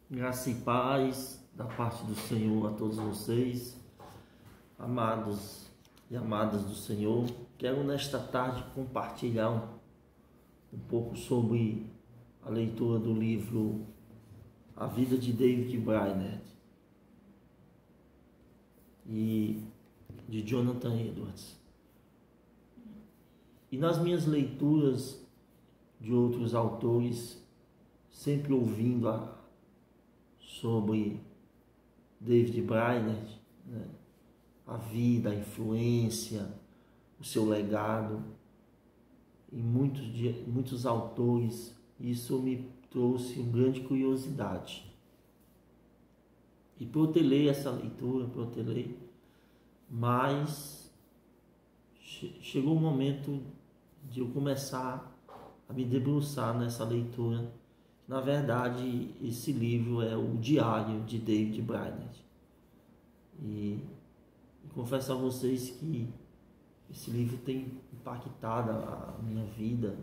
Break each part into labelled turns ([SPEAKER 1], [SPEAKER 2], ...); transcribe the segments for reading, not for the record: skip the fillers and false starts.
[SPEAKER 1] Graça e paz da parte do Senhor a todos vocês, amados e amadas do Senhor. Quero nesta tarde compartilhar um pouco sobre a leitura do livro A Vida de David Brainerd e de Jonathan Edwards. E nas minhas leituras de outros autores, sempre ouvindo sobre David Brainerd, né? A vida, a influência, o seu legado, e muitos autores, isso me trouxe uma grande curiosidade. E protelei essa leitura, mas chegou o momento de eu começar a me debruçar nessa leitura. Na verdade, esse livro é o diário de David Brainerd. E confesso a vocês que esse livro tem impactado a minha vida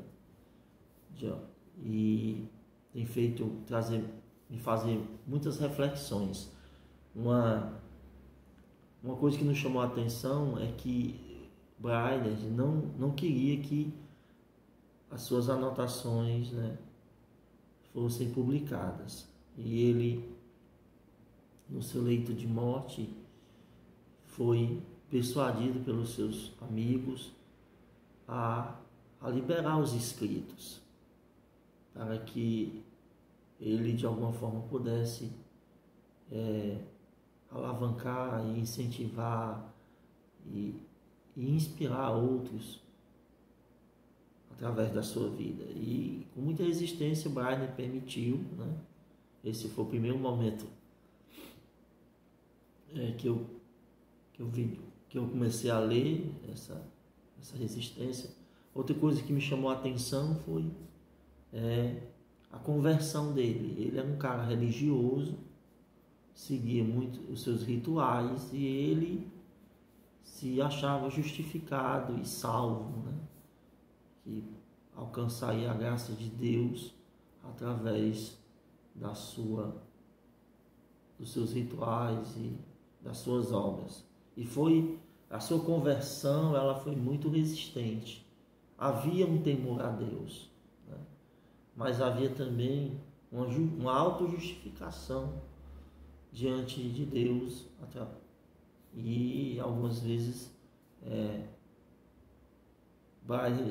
[SPEAKER 1] e tem feito me fazer muitas reflexões. Uma coisa que nos chamou a atenção é que Brainerd não queria que as suas anotações, né, fossem publicadas. E ele, no seu leito de morte, foi persuadido pelos seus amigos a liberar os escritos, para que ele de alguma forma pudesse alavancar e incentivar e inspirar outros através da sua vida. E com muita resistência, Brainerd permitiu, né? Esse foi o primeiro momento que eu comecei a ler essa resistência. Outra coisa que me chamou a atenção foi a conversão dele. Ele era um cara religioso, seguia muito os seus rituais e ele se achava justificado e salvo, né? Que alcançaria a graça de Deus através dos seus rituais e das suas obras. E a sua conversão, ela foi muito resistente. Havia um temor a Deus, né? Mas havia também uma autojustificação diante de Deus, e algumas vezes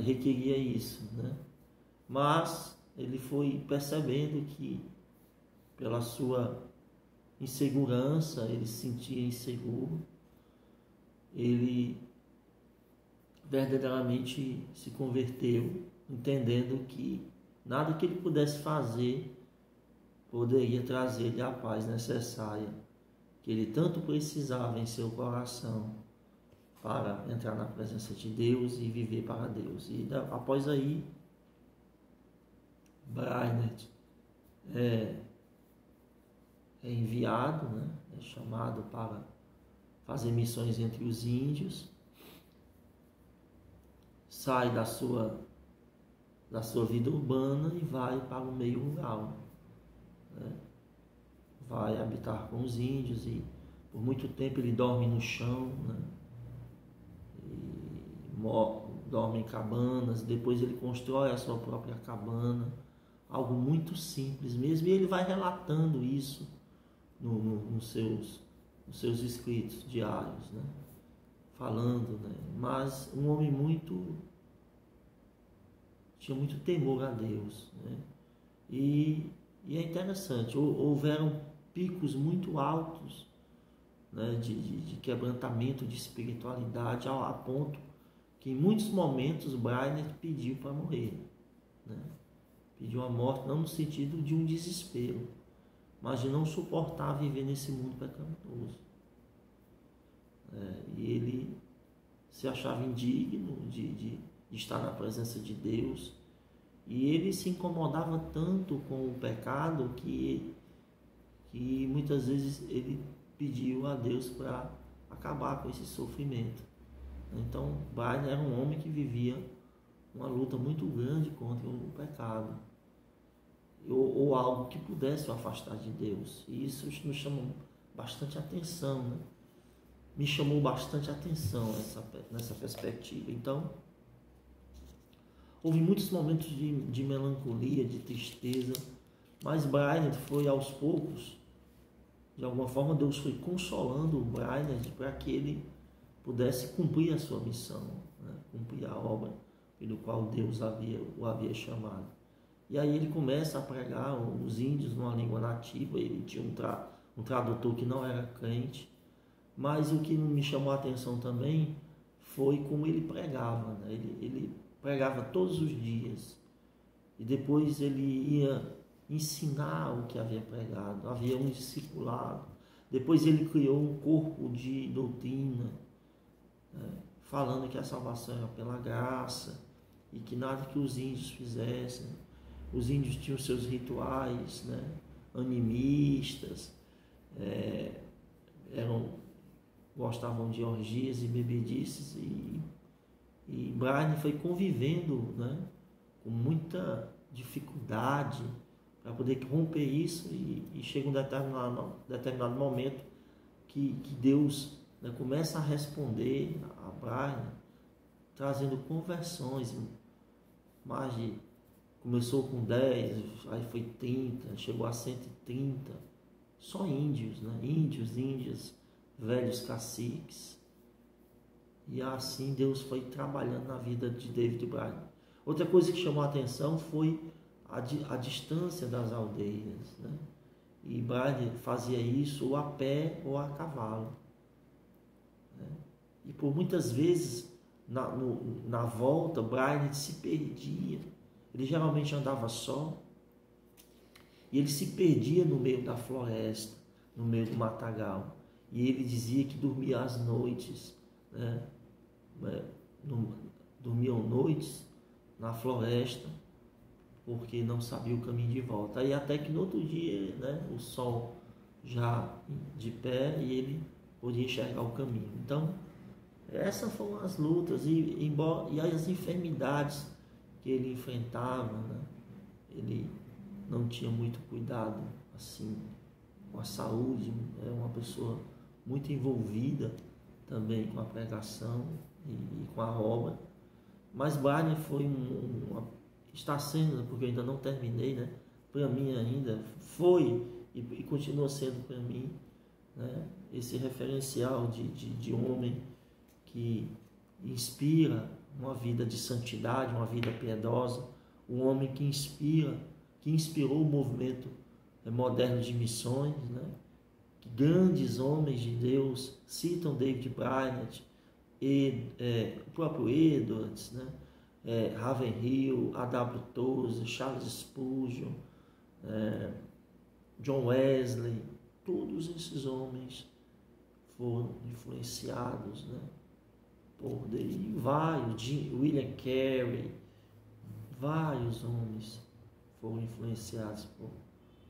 [SPEAKER 1] requeria isso, né? Mas ele foi percebendo que pela sua insegurança, ele se sentia inseguro, ele verdadeiramente se converteu, entendendo que nada que ele pudesse fazer poderia trazer-lhe a paz necessária que ele tanto precisava em seu coração para entrar na presença de Deus e viver para Deus. E após aí, Brainerd é enviado, né? É chamado para fazer missões entre os índios, sai da sua vida urbana e vai para o meio rural, né? Vai habitar com os índios e por muito tempo ele dorme no chão, né? Dorme em cabanas. Depois ele constrói a sua própria cabana, algo muito simples mesmo, e ele vai relatando isso nos seus escritos diários, né? Falando, né? Mas um homem tinha muito temor a Deus, né? E é interessante, houveram picos muito altos, né, de quebrantamento, de espiritualidade, a ponto que em muitos momentos Brainerd pediu para morrer, né? Pediu a morte, não no sentido de um desespero, mas de não suportar viver nesse mundo pecaminoso. E ele se achava indigno de estar na presença de Deus, e ele se incomodava tanto com o pecado que muitas vezes ele pediu a Deus para acabar com esse sofrimento. Então, Brainerd era um homem que vivia uma luta muito grande contra o pecado. ou algo que pudesse o afastar de Deus. E isso nos chamou bastante atenção, né? Me chamou bastante atenção nessa perspectiva. Então, houve muitos momentos de melancolia, de tristeza, mas Brainerd foi aos poucos, de alguma forma Deus foi consolando o Brainerd para que ele pudesse cumprir a sua missão, né? Cumprir a obra pelo qual Deus o havia chamado. E aí ele começa a pregar os índios numa língua nativa. Ele tinha um tradutor que não era crente, mas o que me chamou a atenção também foi como ele pregava, né? Ele pregava todos os dias e depois ele ia ensinar o que havia pregado. Havia um discipulado. Depois ele criou um corpo de doutrina, né? Falando que a salvação era pela graça e que nada que os índios fizessem. Os índios tinham seus rituais, né? Animistas, gostavam de orgias e bebedices, e Brainerd foi convivendo, né? Com muita dificuldade para poder romper isso, e chega um determinado momento que Deus, né, começa a responder a Brainerd, trazendo conversões. Começou com 10, aí foi 30, chegou a 130, só índios, né? Índias, velhos caciques. E assim Deus foi trabalhando na vida de David Brainerd. Outra coisa que chamou a atenção foi a distância das aldeias, né? E Brainerd fazia isso ou a pé ou a cavalo, né? E por muitas vezes na volta Brainerd se perdia. Ele geralmente andava só e ele se perdia no meio da floresta, no meio do matagal. E ele dizia que dormia às noites, né? Dormiam noites na floresta porque não sabia o caminho de volta. Aí até que no outro dia, né, o sol já de pé e ele podia enxergar o caminho. Então, essas foram as lutas e as enfermidades que ele enfrentava, né? Ele não tinha muito cuidado assim com a saúde, é uma pessoa muito envolvida também com a pregação e com a obra. Mas Brainerd foi está sendo, porque eu ainda não terminei, né? Para mim ainda foi e continua sendo para mim, né? Esse referencial de homem que inspira uma vida de santidade, uma vida piedosa, um homem que inspirou o movimento moderno de missões, né? Que grandes homens de Deus citam David Brainerd, o próprio Edwards, né? Ravenhill, A.W. Tozer, Charles Spurgeon, John Wesley, todos esses homens foram influenciados, né? Por David, William Carey, vários homens foram influenciados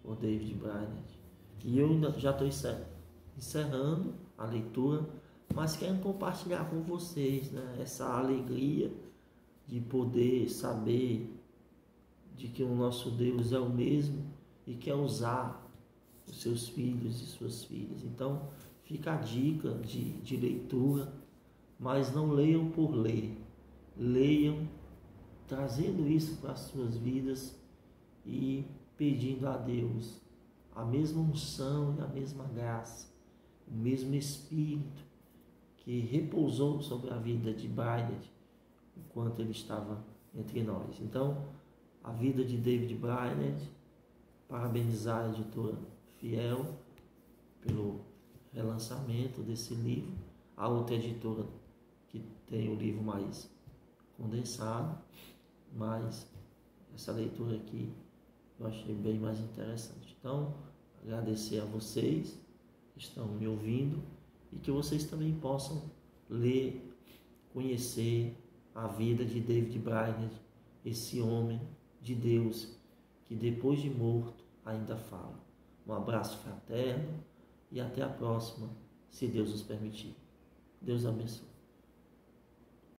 [SPEAKER 1] por David Brainerd. E eu já estou encerrando a leitura, mas quero compartilhar com vocês, né, essa alegria de poder saber de que o nosso Deus é o mesmo e quer usar os seus filhos e suas filhas. Então fica a dica de leitura, mas não leiam por ler, leiam trazendo isso para as suas vidas e pedindo a Deus a mesma unção e a mesma graça, o mesmo Espírito que repousou sobre a vida de Brainerd enquanto ele estava entre nós. Então, a vida de David Brainerd, parabenizar a editora Fiel pelo relançamento desse livro, a outra editora que tem o livro mais condensado, mas essa leitura aqui eu achei bem mais interessante. Então, agradecer a vocês que estão me ouvindo e que vocês também possam ler, conhecer a vida de David Brainerd, esse homem de Deus que depois de morto ainda fala. Um abraço fraterno e até a próxima, se Deus nos permitir. Deus abençoe.